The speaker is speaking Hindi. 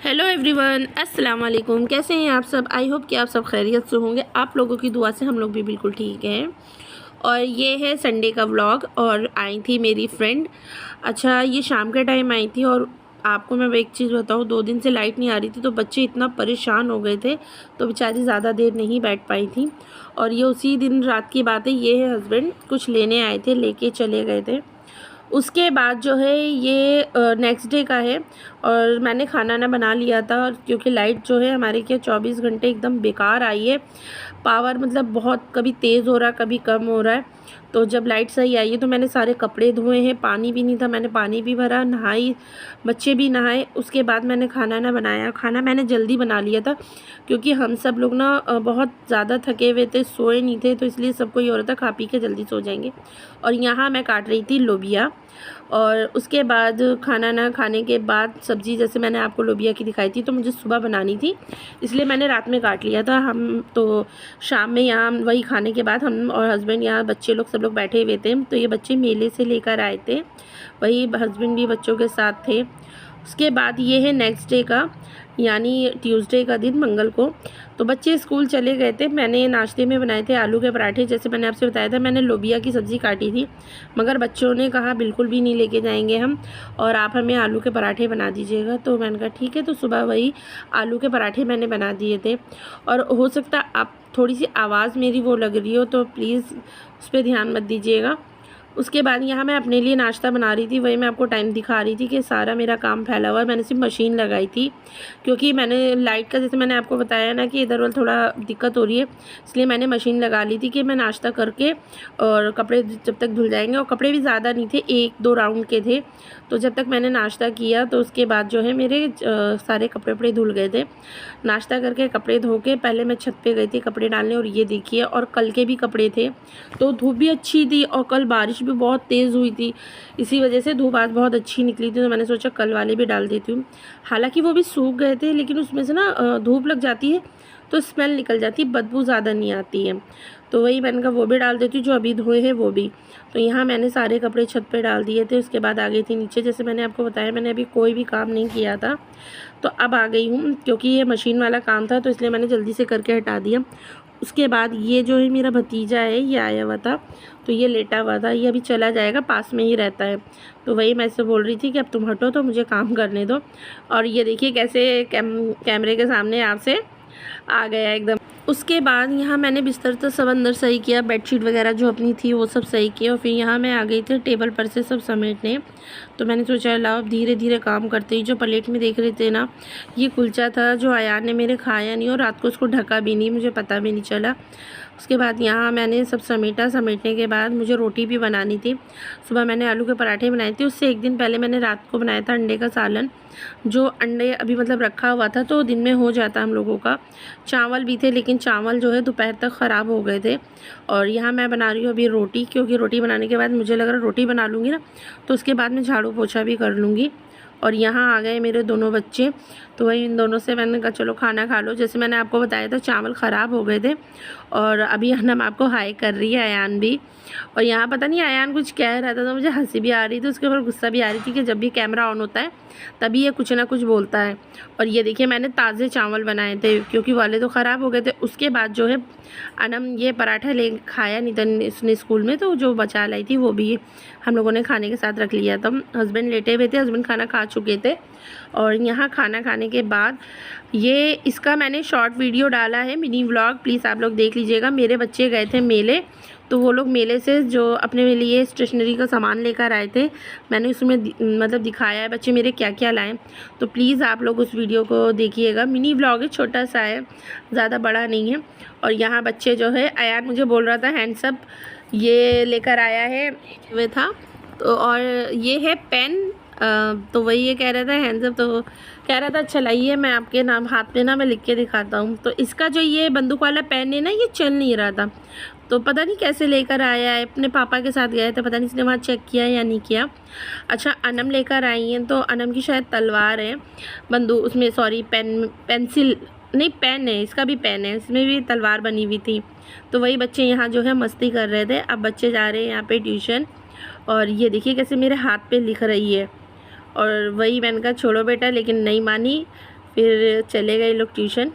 हेलो एवरीवन, अस्सलाम वालेकुम। कैसे हैं आप सब? आई होप कि आप सब खैरियत से होंगे। आप लोगों की दुआ से हम लोग भी बिल्कुल ठीक हैं। और ये है संडे का व्लॉग। और आई थी मेरी फ्रेंड। अच्छा, ये शाम के टाइम आई थी। और आपको मैं एक चीज़ बताऊँ, 2 दिन से लाइट नहीं आ रही थी तो बच्चे इतना परेशान हो गए थे तो बेचारी ज़्यादा देर नहीं बैठ पाई थी। और ये उसी दिन रात की बात है। ये है हस्बैंड कुछ लेने आए थे, लेके चले गए थे। उसके बाद जो है ये नेक्स्ट डे का है। और मैंने खाना ना बना लिया था क्योंकि लाइट जो है हमारे क्या 24 घंटे एकदम बेकार आई है। पावर मतलब बहुत कभी तेज़ हो रहा है, कभी कम हो रहा है। तो जब लाइट सही आई है तो मैंने सारे कपड़े धोए हैं। पानी भी नहीं था, मैंने पानी भी भरा, नहाई, बच्चे भी नहाए। उसके बाद मैंने खाना ना बनाया। खाना मैंने जल्दी बना लिया था क्योंकि हम सब लोग ना बहुत ज़्यादा थके हुए थे, सोए नहीं थे, तो इसलिए सबको ये हो रहा था खा पी के जल्दी सो जाएंगे। और यहाँ मैं काट रही थी लोबिया। और उसके बाद खाना ना खाने के बाद सब्ज़ी, जैसे मैंने आपको लोबिया की दिखाई थी, तो मुझे सुबह बनानी थी, इसलिए मैंने रात में काट लिया था। हम तो शाम में यहाँ वही खाने के बाद हम और हस्बैंड, यहाँ बच्चे लोग सब लोग बैठे हुए थे। तो ये बच्चे मेले से लेकर आए थे, वही हस्बैंड भी बच्चों के साथ थे। उसके बाद ये है नेक्स्ट डे का, यानी ट्यूसडे का दिन, मंगल को। तो बच्चे स्कूल चले गए थे। मैंने नाश्ते में बनाए थे आलू के पराठे, जैसे मैंने आपसे बताया था। मैंने लोबिया की सब्ज़ी काटी थी, मगर बच्चों ने कहा बिल्कुल भी नहीं लेके जाएंगे हम, और आप हमें आलू के पराठे बना दीजिएगा। तो मैंने कहा ठीक है। तो सुबह वही आलू के पराठे मैंने बना दिए थे। और हो सकता आप थोड़ी सी आवाज़ मेरी वो लग रही हो तो प्लीज़ उस पर ध्यान मत दीजिएगा। उसके बाद यहाँ मैं अपने लिए नाश्ता बना रही थी। वही मैं आपको टाइम दिखा रही थी कि सारा मेरा काम फैला हुआ है। मैंने सिर्फ मशीन लगाई थी क्योंकि मैंने लाइट का, जैसे मैंने आपको बताया ना कि इधर वाल थोड़ा दिक्कत हो रही है, इसलिए मैंने मशीन लगा ली थी कि मैं नाश्ता करके और कपड़े जब तक धुल जाएंगे। और कपड़े भी ज़्यादा नहीं थे, 1-2 राउंड के थे। तो जब तक मैंने नाश्ता किया तो उसके बाद जो है मेरे सारे कपड़े वपड़े धुल गए थे। नाश्ता करके कपड़े धो के पहले मैं छत पे गई थी कपड़े डालने। और ये देखिए, और कल के भी कपड़े थे, तो धूप भी अच्छी थी और कल बारिश भी बहुत तेज़ हुई थी, इसी वजह से धूप आज बहुत अच्छी निकली थी। तो मैंने सोचा कल वाले भी डाल देती हूँ। हालांकि वो भी सूख गए थे, लेकिन उसमें से ना धूप लग जाती है तो स्मेल निकल जाती है, बदबू ज़्यादा नहीं आती है। तो वही मैंने कहा वो भी डाल देती हूँ, जो अभी धोए हैं वो भी। तो यहाँ मैंने सारे कपड़े छत पे डाल दिए थे। उसके बाद आ गई थी नीचे। जैसे मैंने आपको बताया, मैंने अभी कोई भी काम नहीं किया था, तो अब आ गई हूँ क्योंकि ये मशीन वाला काम था, तो इसलिए मैंने जल्दी से करके हटा दिया। उसके बाद ये जो है मेरा भतीजा है, ये आया हुआ था, तो ये लेटा हुआ था। ये अभी चला जाएगा, पास में ही रहता है। तो वही मैं इससे बोल रही थी कि अब तुम हटो तो मुझे काम करने दो। और ये देखिए कैसे कैमरे के सामने आपसे आ गया एकदम। उसके बाद यहाँ मैंने बिस्तर तो सब अंदर सही किया, बेडशीट वगैरह जो अपनी थी वो सब सही किया। और फिर यहाँ मैं आ गई थी टेबल पर से सब समेटने। तो मैंने सोचा लाओ धीरे धीरे काम करते ही। जो प्लेट में देख रहे थे ना, ये कुलचा था जो अयान ने मेरे खाया नहीं, और रात को उसको ढका भी नहीं, मुझे पता भी नहीं चला। उसके बाद यहाँ मैंने सब समेटा। समेटने के बाद मुझे रोटी भी बनानी थी। सुबह मैंने आलू के पराठे बनाए थे, उससे एक दिन पहले मैंने रात को बनाया था अंडे का सालन। जो अंडे अभी मतलब रखा हुआ था तो दिन में हो जाता हम लोगों का। चावल भी थे, लेकिन चावल जो है दोपहर तक ख़राब हो गए थे। और यहाँ मैं बना रही हूँ अभी रोटी, क्योंकि रोटी बनाने के बाद मुझे लग रहा है रोटी बना लूँगी ना तो उसके बाद मैं झाड़ू पोछा भी कर लूँगी। और यहाँ आ गए मेरे दोनों बच्चे, तो वही इन दोनों से मैंने कहा चलो खाना खा लो। जैसे मैंने आपको बताया था चावल ख़राब हो गए थे। और अभी अनम आपको हाय कर रही है, अयान भी। और यहाँ पता नहीं अयान कुछ कह रहा था तो मुझे हंसी भी आ रही थी, उसके ऊपर गुस्सा भी आ रही थी कि जब भी कैमरा ऑन होता है तभी ये कुछ ना कुछ बोलता है। और ये देखिए मैंने ताज़े चावल बनाए थे क्योंकि वाले तो ख़राब हो गए थे। उसके बाद जो है अनम ये पराठा ले खाया नहीं था इसने स्कूल में, तो जो बचा लाई थी वो भी हम लोगों ने खाने के साथ रख लिया था। हस्बैंड लेटे हुए थे, हस्बैंड खाना खा चुके थे। और यहाँ खाना खाने के बाद ये इसका मैंने शॉर्ट वीडियो डाला है, मिनी व्लॉग, प्लीज़ आप लोग देख लीजिएगा। मेरे बच्चे गए थे मेले, तो वो लोग मेले से जो अपने लिए स्टेशनरी का सामान लेकर आए थे, मैंने उसमें मतलब दिखाया है बच्चे मेरे क्या क्या लाए। तो प्लीज़ आप लोग उस वीडियो को देखिएगा। मिनी व्लॉग है, छोटा सा है, ज़्यादा बड़ा नहीं है। और यहाँ बच्चे जो है, अयान मुझे बोल रहा था हैंड्सअप ये लेकर आया है वे था, तो और ये है पेन। तो वही ये कह रहा था हैंड्सअप, तो कह रहा था अच्छा लाइए मैं आपके नाम हाथ पे ना मैं लिख के दिखाता हूँ। तो इसका जो ये बंदूक वाला पेन है ना, ये चल नहीं रहा था, तो पता नहीं कैसे लेकर आया है। अपने पापा के साथ गए थे, पता नहीं इसने वहाँ चेक किया या नहीं किया। अच्छा, अनम लेकर आई हैं, तो अनम की शायद तलवार है, बंदूक उसमें, सॉरी पेंसिल नहीं, पेन है, इसका भी पेन है, इसमें भी तलवार बनी हुई थी। तो वही बच्चे यहाँ जो है मस्ती कर रहे थे। अब बच्चे जा रहे हैं यहाँ पे ट्यूशन। और ये देखिए कैसे मेरे हाथ पे लिख रही है। और वही मैंने कहा छोड़ो बेटा, लेकिन नहीं मानी। फिर चले गए लोग ट्यूशन।